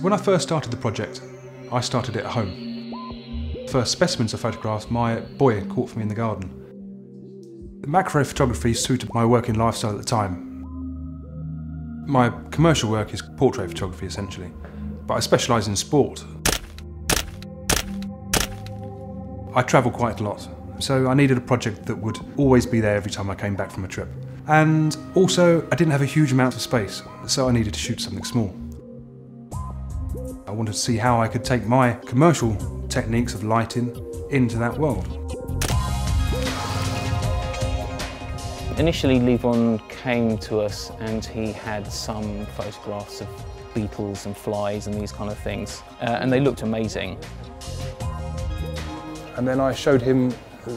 When I first started the project, I started it at home. First specimens of photographs my boy caught for me in the garden. Macro photography suited my working lifestyle at the time. My commercial work is portrait photography essentially, but I specialise in sport. I travel quite a lot, so I needed a project that would always be there every time I came back from a trip. And also, I didn't have a huge amount of space, so I needed to shoot something small. I wanted to see how I could take my commercial techniques of lighting into that world. Initially, Levon came to us and he had some photographs of beetles and flies and these kind of things, and they looked amazing. And then I showed him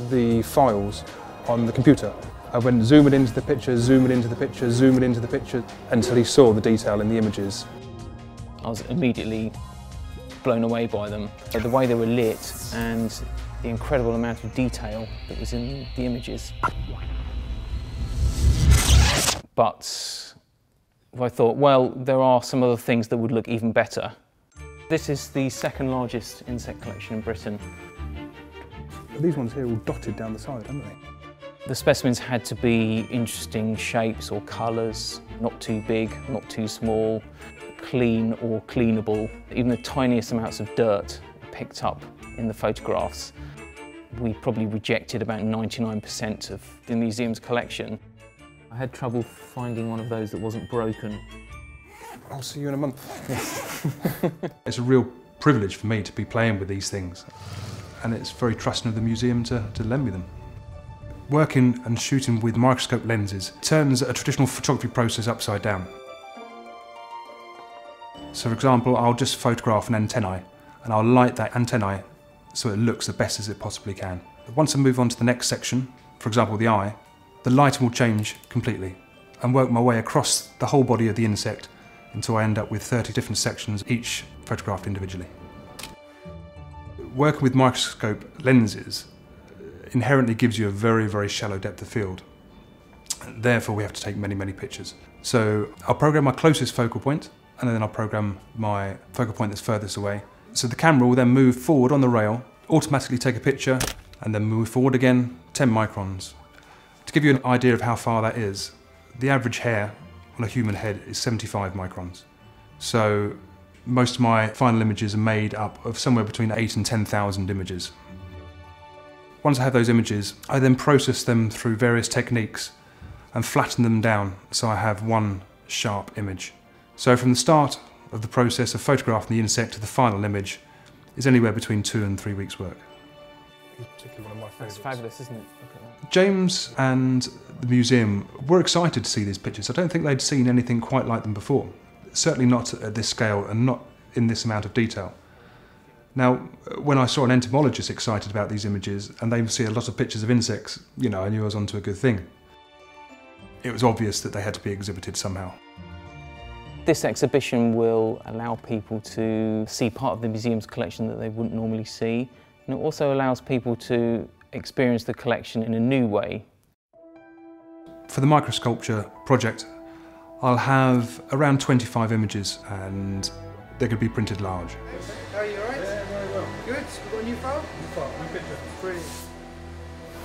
the files on the computer. I went zooming into the picture, zooming into the picture, zooming into the picture, until he saw the detail in the images. I was immediately blown away by them. The way they were lit and the incredible amount of detail that was in the images. But I thought, well, there are some other things that would look even better. This is the second largest insect collection in Britain. These ones here are all dotted down the side, aren't they? The specimens had to be interesting shapes or colours, not too big, not too small, clean or cleanable. Even the tiniest amounts of dirt picked up in the photographs. We probably rejected about 99% of the museum's collection. I had trouble finding one of those that wasn't broken. I'll see you in a month. Yes. It's a real privilege for me to be playing with these things, and it's very trusting of the museum to lend me them. Working and shooting with microscope lenses turns a traditional photography process upside down. So for example, I'll just photograph an antennae and I'll light that antennae so it looks the best as it possibly can. Once I move on to the next section, for example the eye, the lighting will change completely and work my way across the whole body of the insect until I end up with 30 different sections, each photographed individually. Working with microscope lenses inherently gives you a very, very shallow depth of field. Therefore, we have to take many, many pictures. So I'll program my closest focal point, and then I'll program my focal point that's furthest away. So the camera will then move forward on the rail, automatically take a picture, and then move forward again 10 microns. To give you an idea of how far that is, the average hair on a human head is 75 microns. So most of my final images are made up of somewhere between 8,000 and 10,000 images. Once I have those images, I then process them through various techniques and flatten them down so I have one sharp image. So from the start of the process of photographing the insect to the final image is anywhere between 2 and 3 weeks' work. It's particularly one of my favourites. That's fabulous, isn't it? Look at that. James and the museum were excited to see these pictures. I don't think they'd seen anything quite like them before. Certainly not at this scale and not in this amount of detail. Now, when I saw an entomologist excited about these images and they see a lot of pictures of insects, you know, I knew I was onto a good thing. It was obvious that they had to be exhibited somehow. This exhibition will allow people to see part of the museum's collection that they wouldn't normally see, and it also allows people to experience the collection in a new way. For the Microsculpture project, I'll have around 25 images and they could be printed large. How are you, alright? Yeah, very well. Good. You got a new file? New file, new picture. Brilliant.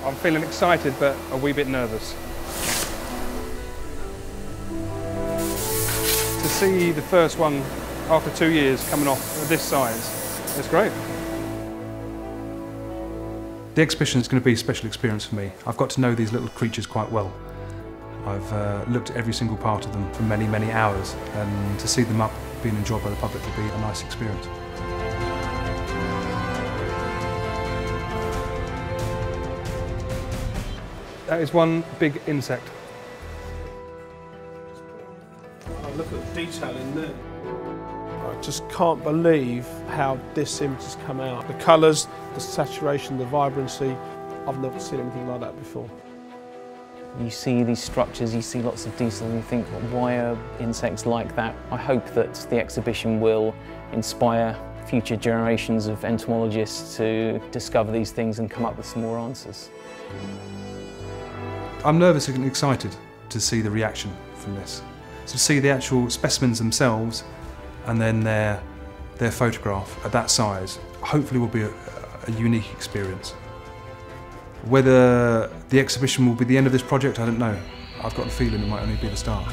I'm feeling excited but a wee bit nervous. To see the first one after 2 years coming off this size, it's great. The exhibition is going to be a special experience for me. I've got to know these little creatures quite well. I've looked at every single part of them for many, many hours, and to see them up being enjoyed by the public will be a nice experience. That is one big insect. Oh, look at the detail in there. I just can't believe how this image has come out. The colours, the saturation, the vibrancy. I've never seen anything like that before. You see these structures, you see lots of detail and you think, why are insects like that? I hope that the exhibition will inspire future generations of entomologists to discover these things and come up with some more answers. I'm nervous and excited to see the reaction from this. To see the actual specimens themselves and then their their photograph at that size, hopefully will be a unique experience. Whether the exhibition will be the end of this project, I don't know. I've got the feeling it might only be the start.